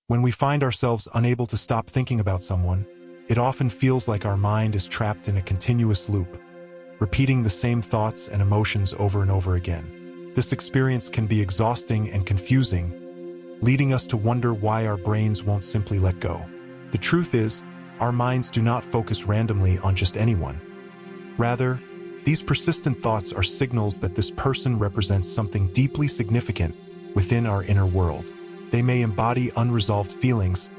When we find ourselves unable to stop thinking about someone, it often feels like our mind is trapped in a continuous loop, repeating the same thoughts and emotions over and over again. This experience can be exhausting and confusing, leading us to wonder why our brains won't simply let go. The truth is, our minds do not focus randomly on just anyone. Rather, these persistent thoughts are signals that this person represents something deeply significant within our inner world. They may embody unresolved feelings,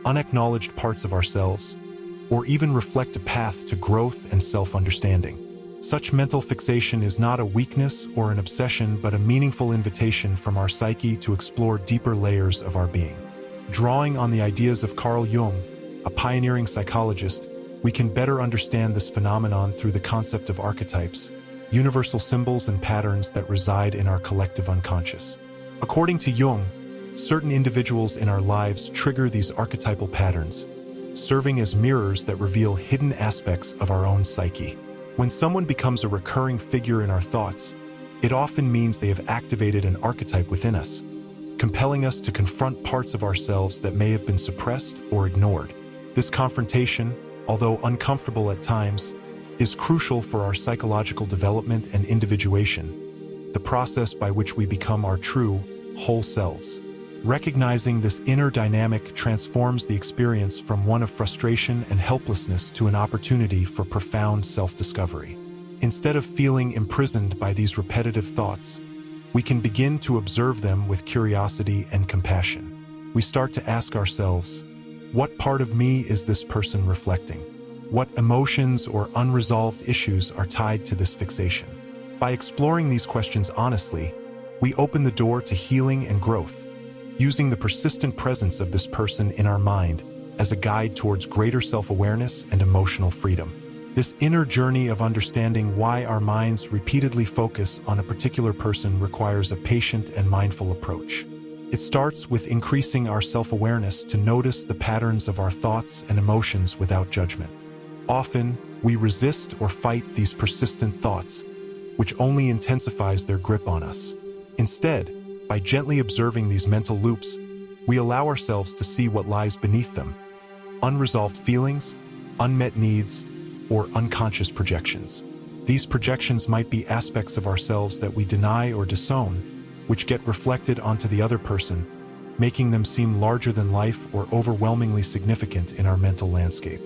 unacknowledged parts of ourselves, or even reflect a path to growth and self-understanding. Such mental fixation is not a weakness or an obsession, but a meaningful invitation from our psyche to explore deeper layers of our being. Drawing on the ideas of Carl Jung, a pioneering psychologist, we can better understand this phenomenon through the concept of archetypes, universal symbols and patterns that reside in our collective unconscious. According to Jung, certain individuals in our lives trigger these archetypal patterns, serving as mirrors that reveal hidden aspects of our own psyche. When someone becomes a recurring figure in our thoughts, it often means they have activated an archetype within us, compelling us to confront parts of ourselves that may have been suppressed or ignored. This confrontation, although uncomfortable at times, is crucial for our psychological development and individuation, the process by which we become our true, whole selves. Recognizing this inner dynamic transforms the experience from one of frustration and helplessness to an opportunity for profound self-discovery. Instead of feeling imprisoned by these repetitive thoughts, we can begin to observe them with curiosity and compassion. We start to ask ourselves, what part of me is this person reflecting? What emotions or unresolved issues are tied to this fixation? By exploring these questions honestly, we open the door to healing and growth, using the persistent presence of this person in our mind as a guide towards greater self-awareness and emotional freedom. This inner journey of understanding why our minds repeatedly focus on a particular person requires a patient and mindful approach. It starts with increasing our self-awareness to notice the patterns of our thoughts and emotions without judgment. Often, we resist or fight these persistent thoughts, which only intensifies their grip on us. Instead, by gently observing these mental loops, we allow ourselves to see what lies beneath them: unresolved feelings, unmet needs, or unconscious projections. These projections might be aspects of ourselves that we deny or disown, which get reflected onto the other person, making them seem larger than life or overwhelmingly significant in our mental landscape.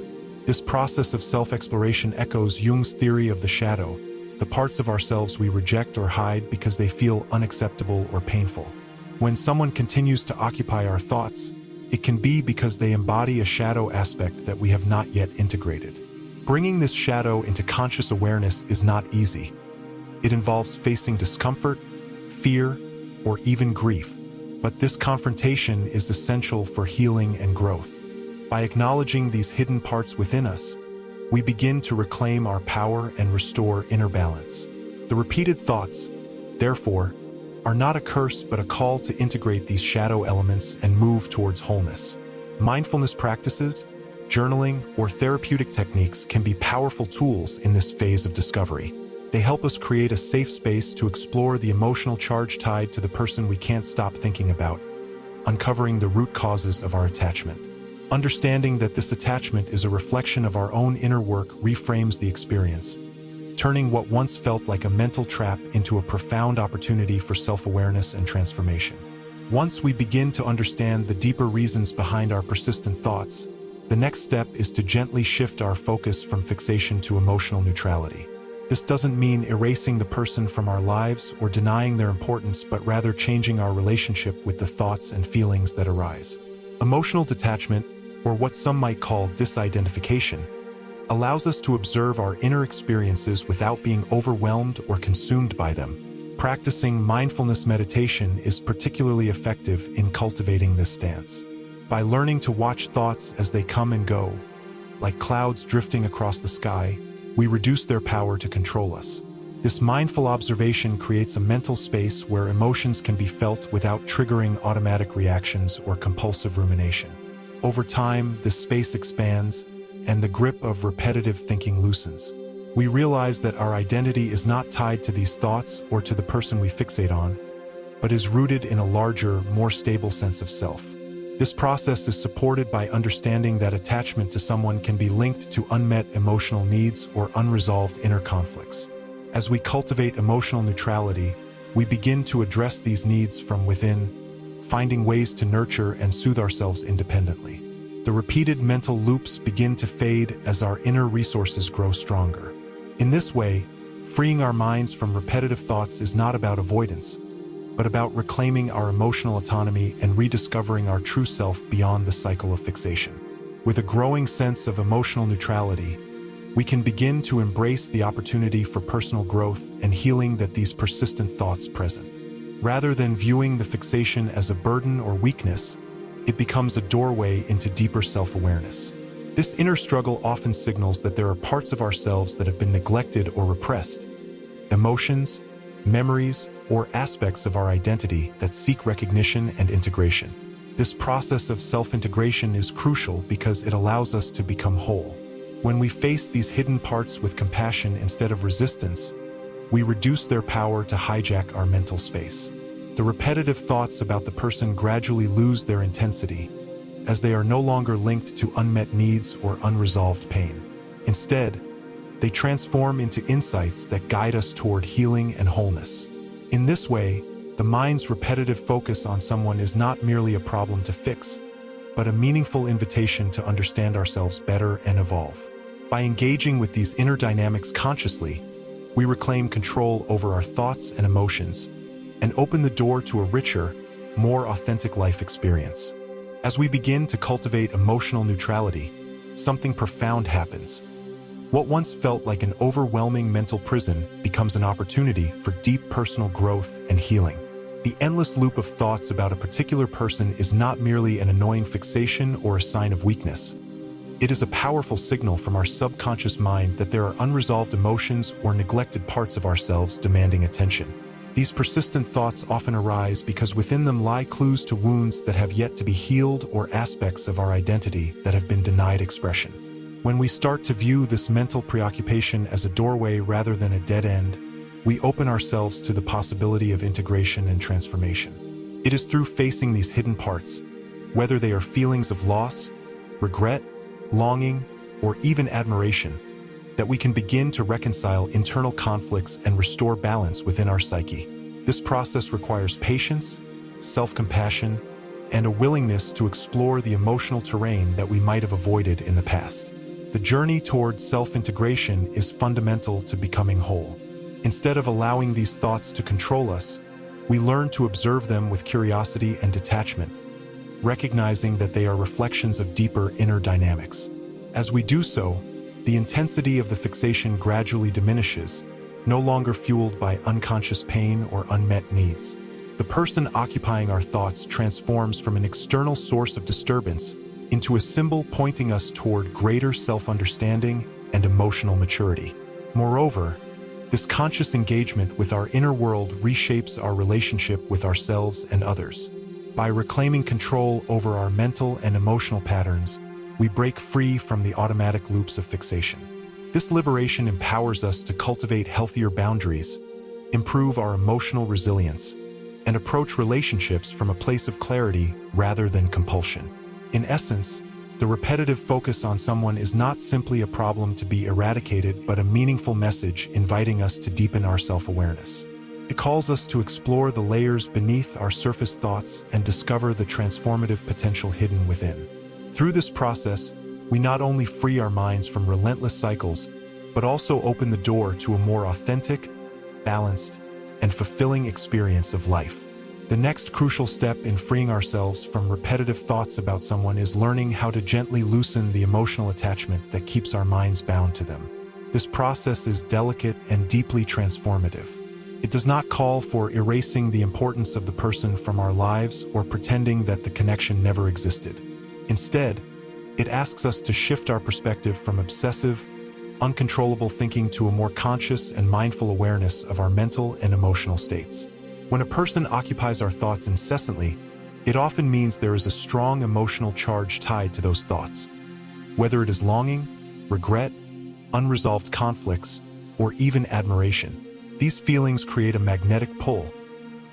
This process of self-exploration echoes Jung's theory of the shadow, the parts of ourselves we reject or hide because they feel unacceptable or painful. When someone continues to occupy our thoughts, it can be because they embody a shadow aspect that we have not yet integrated. Bringing this shadow into conscious awareness is not easy. It involves facing discomfort, fear, or even grief. But this confrontation is essential for healing and growth. By acknowledging these hidden parts within us, we begin to reclaim our power and restore inner balance. The repeated thoughts, therefore, are not a curse but a call to integrate these shadow elements and move towards wholeness. Mindfulness practices, journaling, or therapeutic techniques can be powerful tools in this phase of discovery. They help us create a safe space to explore the emotional charge tied to the person we can't stop thinking about, uncovering the root causes of our attachment. Understanding that this attachment is a reflection of our own inner work reframes the experience, turning what once felt like a mental trap into a profound opportunity for self-awareness and transformation. Once we begin to understand the deeper reasons behind our persistent thoughts, the next step is to gently shift our focus from fixation to emotional neutrality. This doesn't mean erasing the person from our lives or denying their importance, but rather changing our relationship with the thoughts and feelings that arise. Emotional detachment, or what some might call disidentification, allows us to observe our inner experiences without being overwhelmed or consumed by them. Practicing mindfulness meditation is particularly effective in cultivating this stance. By learning to watch thoughts as they come and go, like clouds drifting across the sky, we reduce their power to control us. This mindful observation creates a mental space where emotions can be felt without triggering automatic reactions or compulsive rumination. Over time, this space expands, and the grip of repetitive thinking loosens. We realize that our identity is not tied to these thoughts or to the person we fixate on, but is rooted in a larger, more stable sense of self. This process is supported by understanding that attachment to someone can be linked to unmet emotional needs or unresolved inner conflicts. As we cultivate emotional neutrality, we begin to address these needs from within, finding ways to nurture and soothe ourselves independently. The repeated mental loops begin to fade as our inner resources grow stronger. In this way, freeing our minds from repetitive thoughts is not about avoidance, but about reclaiming our emotional autonomy and rediscovering our true self beyond the cycle of fixation. With a growing sense of emotional neutrality, we can begin to embrace the opportunity for personal growth and healing that these persistent thoughts present. Rather than viewing the fixation as a burden or weakness, it becomes a doorway into deeper self-awareness. This inner struggle often signals that there are parts of ourselves that have been neglected or repressed, emotions, memories, or aspects of our identity that seek recognition and integration. This process of self-integration is crucial because it allows us to become whole. When we face these hidden parts with compassion instead of resistance, we reduce their power to hijack our mental space. The repetitive thoughts about the person gradually lose their intensity, as they are no longer linked to unmet needs or unresolved pain. Instead, they transform into insights that guide us toward healing and wholeness. In this way, the mind's repetitive focus on someone is not merely a problem to fix, but a meaningful invitation to understand ourselves better and evolve. By engaging with these inner dynamics consciously, we reclaim control over our thoughts and emotions and open the door to a richer, more authentic life experience. As we begin to cultivate emotional neutrality, something profound happens. What once felt like an overwhelming mental prison becomes an opportunity for deep personal growth and healing. The endless loop of thoughts about a particular person is not merely an annoying fixation or a sign of weakness. It is a powerful signal from our subconscious mind that there are unresolved emotions or neglected parts of ourselves demanding attention. These persistent thoughts often arise because within them lie clues to wounds that have yet to be healed or aspects of our identity that have been denied expression. When we start to view this mental preoccupation as a doorway rather than a dead end, we open ourselves to the possibility of integration and transformation. It is through facing these hidden parts, whether they are feelings of loss, regret, longing, or even admiration, that we can begin to reconcile internal conflicts and restore balance within our psyche. This process requires patience, self-compassion, and a willingness to explore the emotional terrain that we might have avoided in the past. The journey toward self-integration is fundamental to becoming whole. Instead of allowing these thoughts to control us, we learn to observe them with curiosity and detachment, recognizing that they are reflections of deeper inner dynamics. As we do so, the intensity of the fixation gradually diminishes, no longer fueled by unconscious pain or unmet needs. The person occupying our thoughts transforms from an external source of disturbance into a symbol pointing us toward greater self-understanding and emotional maturity. Moreover, this conscious engagement with our inner world reshapes our relationship with ourselves and others. By reclaiming control over our mental and emotional patterns, we break free from the automatic loops of fixation. This liberation empowers us to cultivate healthier boundaries, improve our emotional resilience, and approach relationships from a place of clarity rather than compulsion. In essence, the repetitive focus on someone is not simply a problem to be eradicated, but a meaningful message inviting us to deepen our self-awareness. It calls us to explore the layers beneath our surface thoughts and discover the transformative potential hidden within. Through this process, we not only free our minds from relentless cycles, but also open the door to a more authentic, balanced, and fulfilling experience of life. The next crucial step in freeing ourselves from repetitive thoughts about someone is learning how to gently loosen the emotional attachment that keeps our minds bound to them. This process is delicate and deeply transformative. It does not call for erasing the importance of the person from our lives or pretending that the connection never existed. Instead, it asks us to shift our perspective from obsessive, uncontrollable thinking to a more conscious and mindful awareness of our mental and emotional states. When a person occupies our thoughts incessantly, it often means there is a strong emotional charge tied to those thoughts. Whether it is longing, regret, unresolved conflicts, or even admiration, these feelings create a magnetic pull,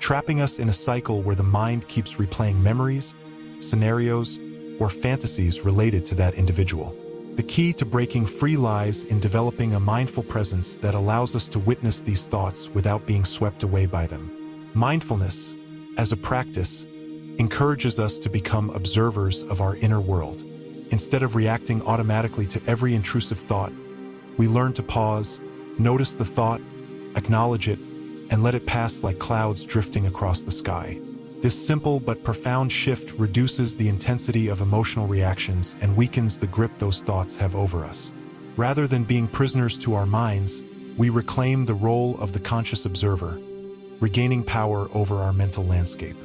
trapping us in a cycle where the mind keeps replaying memories, scenarios, or fantasies related to that individual. The key to breaking free lies in developing a mindful presence that allows us to witness these thoughts without being swept away by them. Mindfulness, as a practice, encourages us to become observers of our inner world. Instead of reacting automatically to every intrusive thought, we learn to pause, notice the thought, acknowledge it, and let it pass like clouds drifting across the sky. This simple but profound shift reduces the intensity of emotional reactions and weakens the grip those thoughts have over us. Rather than being prisoners to our minds, we reclaim the role of the conscious observer, regaining power over our mental landscape.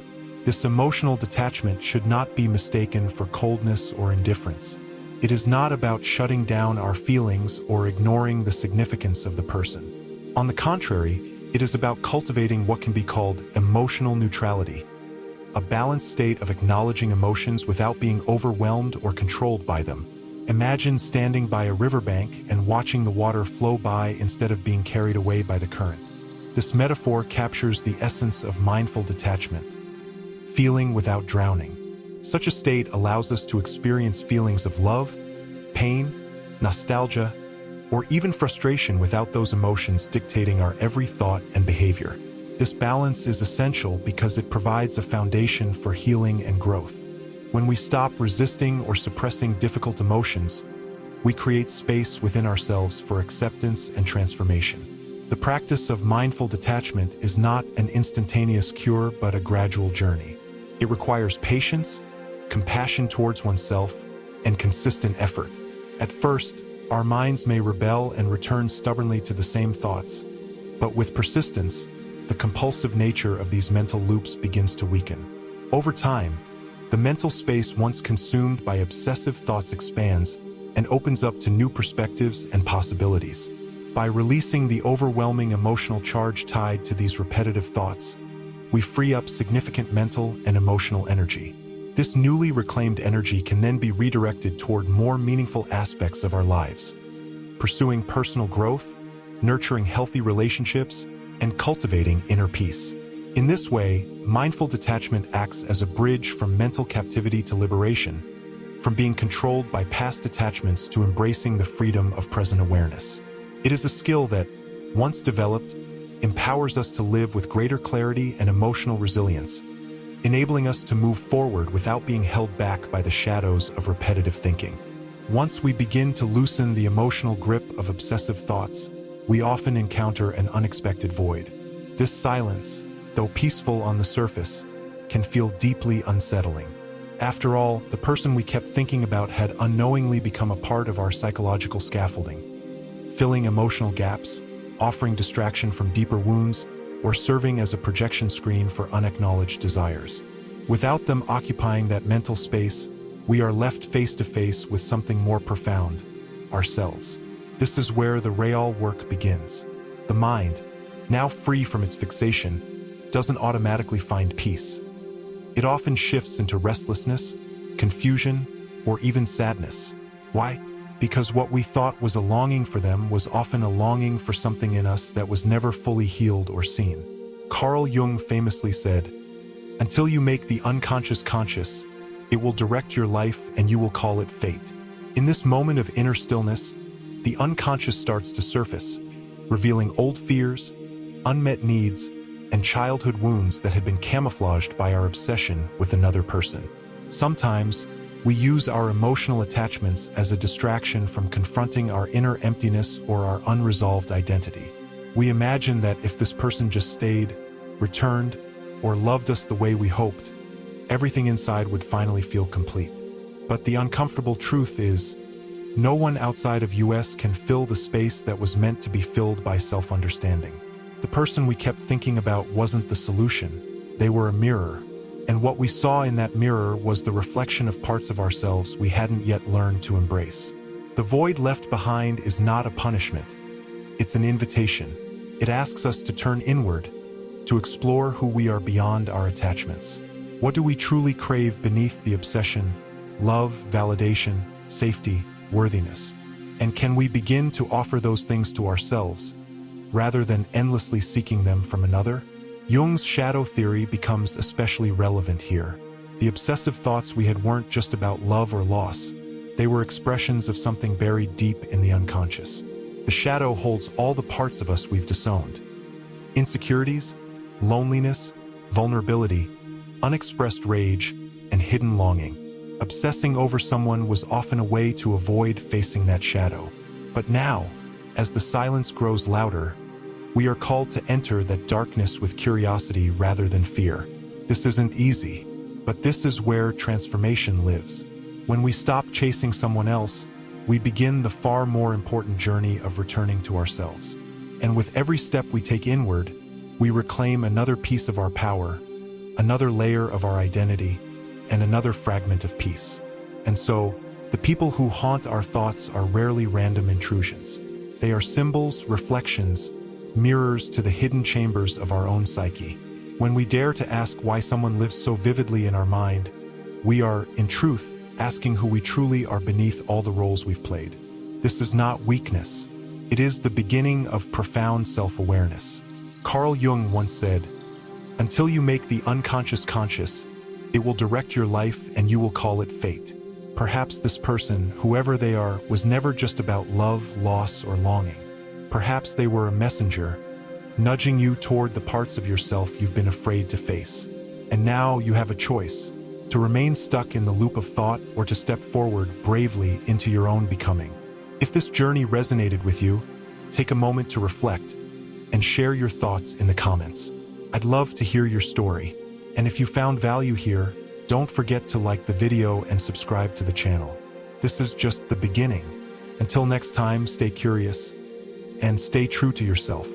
This emotional detachment should not be mistaken for coldness or indifference. It is not about shutting down our feelings or ignoring the significance of the person. On the contrary, it is about cultivating what can be called emotional neutrality, a balanced state of acknowledging emotions without being overwhelmed or controlled by them. Imagine standing by a riverbank and watching the water flow by instead of being carried away by the current. This metaphor captures the essence of mindful detachment, feeling without drowning. Such a state allows us to experience feelings of love, pain, nostalgia, or even frustration without those emotions dictating our every thought and behavior. This balance is essential because it provides a foundation for healing and growth. When we stop resisting or suppressing difficult emotions, we create space within ourselves for acceptance and transformation. The practice of mindful detachment is not an instantaneous cure but a gradual journey. It requires patience, compassion towards oneself, and consistent effort. At first, our minds may rebel and return stubbornly to the same thoughts, but with persistence, the compulsive nature of these mental loops begins to weaken. Over time, the mental space once consumed by obsessive thoughts expands and opens up to new perspectives and possibilities. By releasing the overwhelming emotional charge tied to these repetitive thoughts, we free up significant mental and emotional energy. This newly reclaimed energy can then be redirected toward more meaningful aspects of our lives, pursuing personal growth, nurturing healthy relationships, and cultivating inner peace. In this way, mindful detachment acts as a bridge from mental captivity to liberation, from being controlled by past attachments to embracing the freedom of present awareness. It is a skill that, once developed, empowers us to live with greater clarity and emotional resilience, enabling us to move forward without being held back by the shadows of repetitive thinking. Once we begin to loosen the emotional grip of obsessive thoughts, we often encounter an unexpected void. This silence, though peaceful on the surface, can feel deeply unsettling. After all, the person we kept thinking about had unknowingly become a part of our psychological scaffolding, filling emotional gaps, offering distraction from deeper wounds, or serving as a projection screen for unacknowledged desires. Without them occupying that mental space, we are left face to face with something more profound, ourselves. This is where the real work begins. The mind, now free from its fixation, doesn't automatically find peace. It often shifts into restlessness, confusion, or even sadness. Why? Because what we thought was a longing for them was often a longing for something in us that was never fully healed or seen. Carl Jung famously said, "Until you make the unconscious conscious, it will direct your life and you will call it fate." In this moment of inner stillness, the unconscious starts to surface, revealing old fears, unmet needs, and childhood wounds that had been camouflaged by our obsession with another person. Sometimes, we use our emotional attachments as a distraction from confronting our inner emptiness or our unresolved identity. We imagine that if this person just stayed, returned, or loved us the way we hoped, everything inside would finally feel complete. But the uncomfortable truth is, no one outside of us can fill the space that was meant to be filled by self-understanding. The person we kept thinking about wasn't the solution. They were a mirror. And what we saw in that mirror was the reflection of parts of ourselves we hadn't yet learned to embrace. The void left behind is not a punishment. It's an invitation. It asks us to turn inward, to explore who we are beyond our attachments. What do we truly crave beneath the obsession? Love, validation, safety, worthiness. And can we begin to offer those things to ourselves, rather than endlessly seeking them from another? Jung's shadow theory becomes especially relevant here. The obsessive thoughts we had weren't just about love or loss. They were expressions of something buried deep in the unconscious. The shadow holds all the parts of us we've disowned. Insecurities, loneliness, vulnerability, unexpressed rage, and hidden longing. Obsessing over someone was often a way to avoid facing that shadow. But now, as the silence grows louder, we are called to enter that darkness with curiosity rather than fear. This isn't easy, but this is where transformation lives. When we stop chasing someone else, we begin the far more important journey of returning to ourselves. And with every step we take inward, we reclaim another piece of our power, another layer of our identity, and another fragment of peace. And so, the people who haunt our thoughts are rarely random intrusions. They are symbols, reflections, mirrors to the hidden chambers of our own psyche. When we dare to ask why someone lives so vividly in our mind, we are, in truth, asking who we truly are beneath all the roles we've played. This is not weakness. It is the beginning of profound self-awareness. Carl Jung once said, "Until you make the unconscious conscious, it will direct your life and you will call it fate." Perhaps this person, whoever they are, was never just about love, loss, or longing. Perhaps they were a messenger, nudging you toward the parts of yourself you've been afraid to face. And now you have a choice, to remain stuck in the loop of thought or to step forward bravely into your own becoming. If this journey resonated with you, take a moment to reflect and share your thoughts in the comments. I'd love to hear your story. And if you found value here, don't forget to like the video and subscribe to the channel. This is just the beginning. Until next time, stay curious and stay true to yourself.